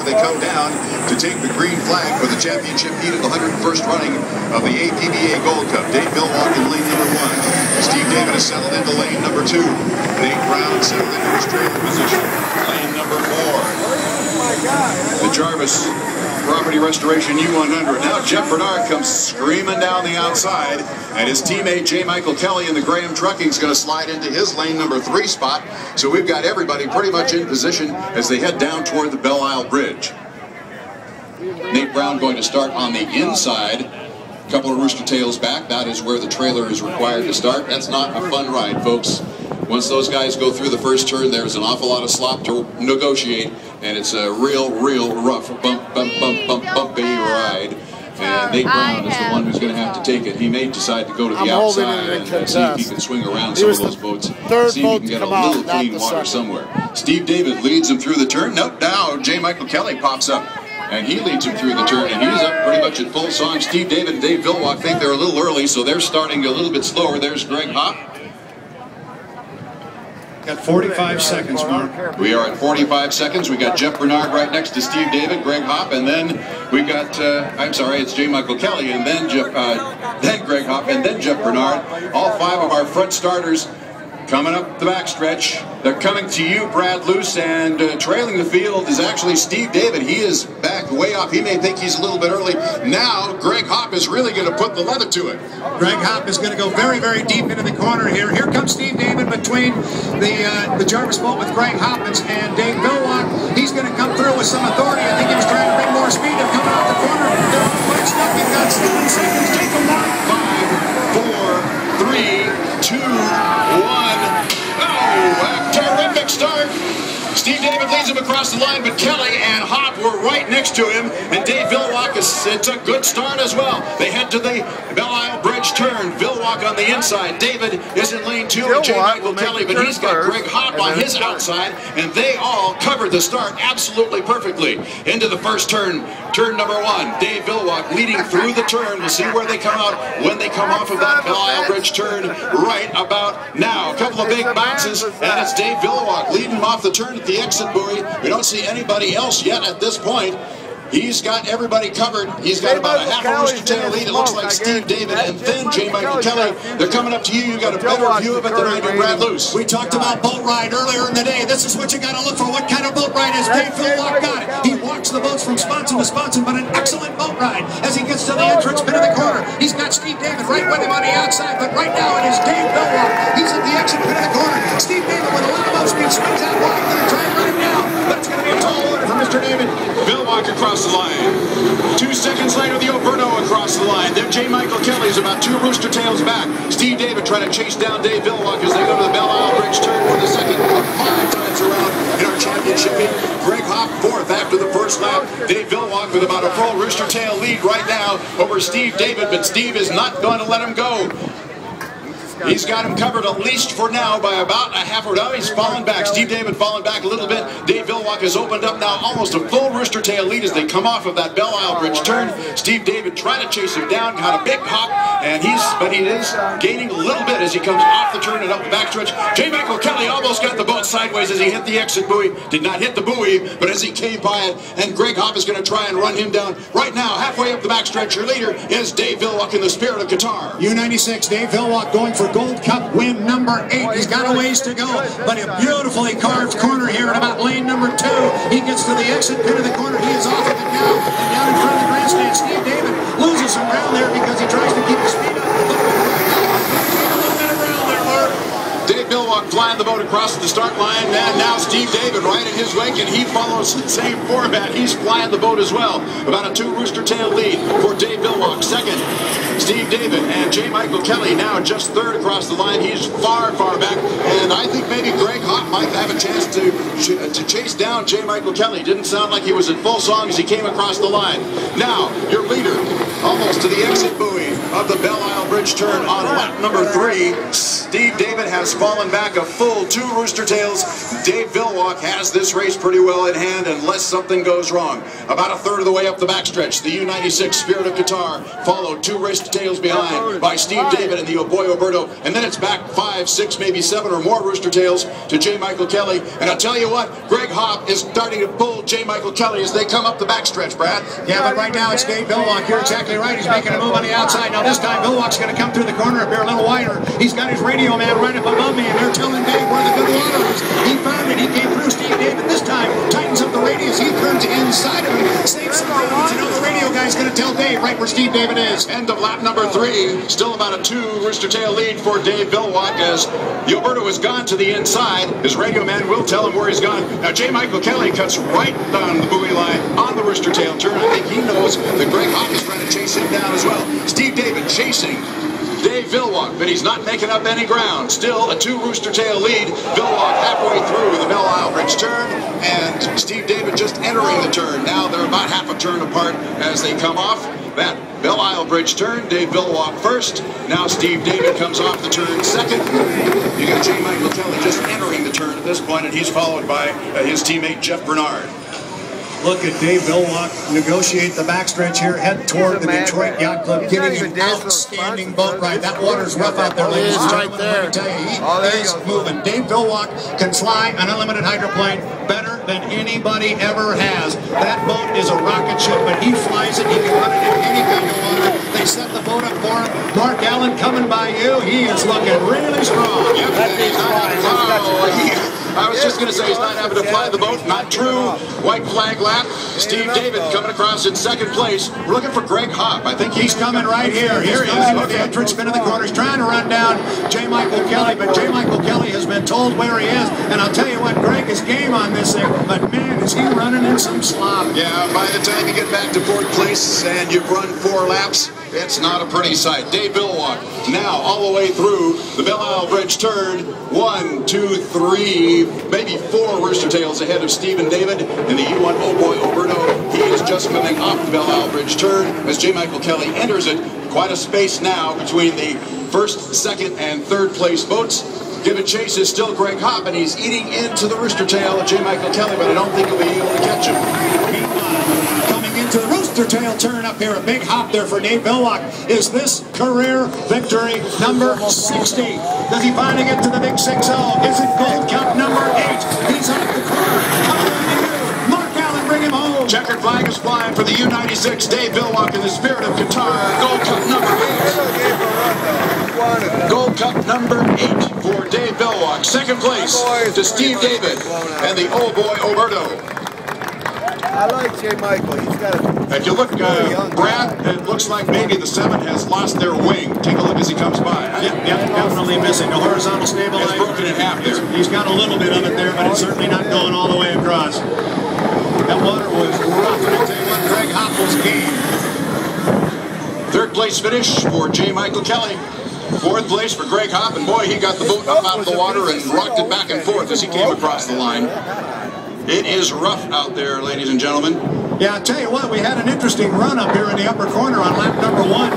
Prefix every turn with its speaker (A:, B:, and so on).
A: they come down to take the green flag for the championship heat of the 101st running of the APBA Gold Cup. Dave Villwock in lane number 1. Steve David has settled into lane number 2. Nate Brown settled into his trailer position. Lane number 4. The Jarvis Property Restoration U100. Now Jeff Bernard comes screaming down the outside, and his teammate J. Michael Kelly in the Graham Trucking is going to slide into his lane number 3 spot. So we've got everybody pretty much in position as they head down toward the Belle Isle Bridge. Nate Brown going to start on the inside. A couple of Rooster Tails back. That is where the trailer is required to start. That's not a fun ride, folks. Once those guys go through the first turn, there's an awful lot of slop to negotiate, and it's a real rough, bumpy ride. And Nate Brown is the one who's going to have to take it. He may decide to go to the outside and see if he can swing around some of those boats. See if he can get a little clean water somewhere. Steve David leads him through the turn. Nope, now J. Michael Kelly pops up, and he leads him through the turn, and he's up pretty much at full song. Steve David and Dave Villwock think they're a little early, so they're starting a little bit slower. There's Greg Hopp.
B: Got 45 seconds, Mark.
A: We are at 45 seconds. We got Jeff Bernard right next to Steve David, Greg Hopp, and then we got, I'm sorry, it's J. Michael Kelly, and then then Greg Hopp, and then Jeff Bernard. All 5 of our front starters coming up the backstretch. They're coming to you, Brad Luce, and trailing the field is actually Steve David. He is back way off. He may think he's a little bit early. Now, Greg Hopp is really going to put the leather to it.
B: Greg Hopp is going to go very, very deep into the corner here. Here comes Steve David between the Jarvis boat with Greg Hoppins and Dave Villwock. He's going to come through with some authority. I think he was trying to bring more speed and coming off the corner. They're all quite stuck. You've got 7 seconds. Take them mark.
A: 5, 4, 3, 2, 1. Oh, a terrific start. Steve David leads him across the line, but Kelly and Hopp were right next to him, and Dave Villwock, it's a good start as well. They head to the Belle Isle Bridge turn. Villwock on the inside. David is in lane 2 with J. Michael Kelly, but he's got Greg Hopp on his outside, and they all covered the start absolutely perfectly. Into the first turn, turn number 1. Dave Villwock leading through the turn. We'll see where they come out when they come off of that Belle Isle Bridge turn right about now. A couple of big bounces, and it's Dave Villwock leading him off the turn at the exit buoy. We don't see anybody else yet at this point. He's got everybody covered. He's got about a half a Rooster Tail lead. It looks like Steve David and then J. Michael Kelly. They're coming up to you. You got a better view of it than I do, Brad Luce.
B: We talked about boat ride earlier in the day. This is what you got to look for. What kind of boat ride is Dave Villwock got it? He walks the boats from sponson to sponson, but an excellent boat ride as he gets to the entrance pit of the corner. He's got Steve David right with him on the outside, but right now it is Dave Villwock. He's at the exit pit of the corner. Steve David with a lot of boat speed swings out wide. Going to try and run him down, but it's going to be a tall order for Mr. David.
A: Villwock across the line. 2 seconds later, the Oberno across the line. Then J. Michael Kelly's about 2 Rooster Tails back. Steve David trying to chase down Dave Villwock as they go to the Belle Isle Bridge turn for the second of 5 times around in our championship meet. Greg Hopp 4th after the first lap. Dave Villwock with about a full Rooster Tail lead right now over Steve David, but Steve is not going to let him go. He's got him covered at least for now by about a half. Now he's fallen back. Steve David falling back a little bit. Dave Villwock has opened up now almost a full Rooster Tail lead as they come off of that Belle Isle Bridge turn. Steve David trying to chase him down, got a big hop, and but he is gaining a little bit as he comes off the turn and up the backstretch. J. Michael Kelly almost got the boat sideways as he hit the exit buoy. Did not hit the buoy, but as he came by it, and Greg Hopp is going to try and run him down. Right now, halfway up the backstretch, your leader is Dave Villwock in the Spirit of Qatar.
B: U96, Dave Villwock going for Gold Cup win number 8. He's got a ways to go, but a beautifully carved corner here at about lane number 2. He gets to the exit pit of the corner. He is off of it now, and down in front of the grandstand, Steve David loses some ground there because he tries to keep the speed up.
A: Dave Villwock flying the boat across the start line, and now Steve David right in his wake, and he follows the same format. He's flying the boat as well. About a 2 Rooster Tail lead for Dave Villwock. Second, Steve David, and J. Michael Kelly now just 3rd across the line. He's far back, and I think maybe Greg Hopp might have a chance to chase down J. Michael Kelly. Didn't sound like he was in full song as he came across the line. Now, your leader, almost to the exit buoy of the Belle Isle Bridge turn on lap number 3. Steve David has fallen back a full 2 Rooster Tails. Dave Villwock has this race pretty well in hand unless something goes wrong. About a third of the way up the backstretch, the U96 Spirit of Qatar, followed 2 rooster tails behind by Steve David and the Oh Boy Oberto, and then it's back 5, 6, maybe 7 or more rooster tails to J. Michael Kelly. And I'll tell you what, Greg Hopp is starting to pull J. Michael Kelly as they come up the backstretch, Brad.
B: Yeah, but right now it's Dave Villwock. You're exactly right. He's making a move on the outside. Now this time Villwock's going to come through the corner up here a little wider. He's got his radio man right up above me, and they're telling Dave where the good water is. He found it. He came through Steve David this time. Tightens up the radius. He turns inside of him. Saves some ground. You know the radio guy's going to tell Dave right where Steve David is.
A: End of lap number 3. Still about a 2 rooster tail lead for Dave Villwock as Gilberto has gone to the inside. His radio man will tell him where he's gone. Now J. Michael Kelly cuts right down the buoy line on the rooster tail turn. I think he knows that Greg Hopp is trying to chase him down as well. Steve David chasing Dave Villwock, but he's not making up any ground. Still a 2 rooster tail lead. Villwock halfway through the Belle Isle Bridge turn, and Steve David just entering the turn. Now they're about half a turn apart as they come off that Belle Isle Bridge turn. Dave Villwock first. Now Steve David comes off the turn second. You got J. Michael Kelly just entering the turn at this point, and he's followed by his teammate Jeff Bernard.
B: Look at Dave Villwock negotiate the backstretch here, head toward the Detroit Yacht Club, getting an outstanding boat ride. That water's rough out there, ladies and gentlemen. Let me tell you, he is moving. Dave Villwock can fly an unlimited hydroplane better than anybody ever has. That boat is a rocket ship, but he flies it. He can run it in any kind of water. They set the boat up for him. Mark Allen coming by you. He is looking really strong.
A: Yep, I was just going to say he's not having to fly the boat. Not true. White flag lap. Steve David coming across in second place. We're looking for Greg Hopp. I think
B: he's coming right here. Here he is with the entrance spin of the corner. He's trying to run down J. Michael Kelly, but J. Michael Kelly has been told where he is. And I'll tell you what, Greg is game on this thing, but man, is he running in some slop.
A: Yeah, by the time you get back to fourth place and you've run 4 laps, it's not a pretty sight. Dave Villwock now all the way through the Belle Isle Bridge turn. 1, 2, 3, maybe 4 rooster tails ahead of Stephen David in the U1 Oh Boy Oberto. He is just coming off the Belle Isle Bridge turn as J. Michael Kelly enters it. Quite a space now between the first, second, and third place boats. Giving chase is still Greg Hopp, and he's eating into the rooster tail of J. Michael Kelly, but I don't think he'll be able to catch him.
B: Meanwhile, coming into the rooster tail turn up here, a big hop there for Dave Villwock. Is this career victory number 60? Does he finally get to the big 6-0? Is it Gold Cup number 8? He's off the corner. Coming on to you. Mark Allen, bring him home.
A: Checkered flag is flying for the U96. Dave Villwock in the Spirit of Qatar. Gold Cup number 8. Gold Cup number 8 for Dave Villwock. Second place to Steve David and the Oh Boy Oberto.
C: I like J. Michael. He's got a...
A: If you look, Brad, it looks like maybe the 7 has lost their wing. Take a look as he comes by.
B: Yep, definitely missing. The horizontal stabilizer.
A: It's broken in half there.
B: He's got a little bit of it there, but it's certainly not going all the way across. That water was rough, and I'll tell you what, Greg Hopp was game.
A: Third place finish for J. Michael Kelly. Fourth place for Greg Hopp, and boy, he got the boat up out of the water and rocked it back and forth as he came across the line. It is rough out there, ladies and gentlemen.
B: Yeah, I'll tell you what, we had an interesting run up here in the upper corner on lap number 1.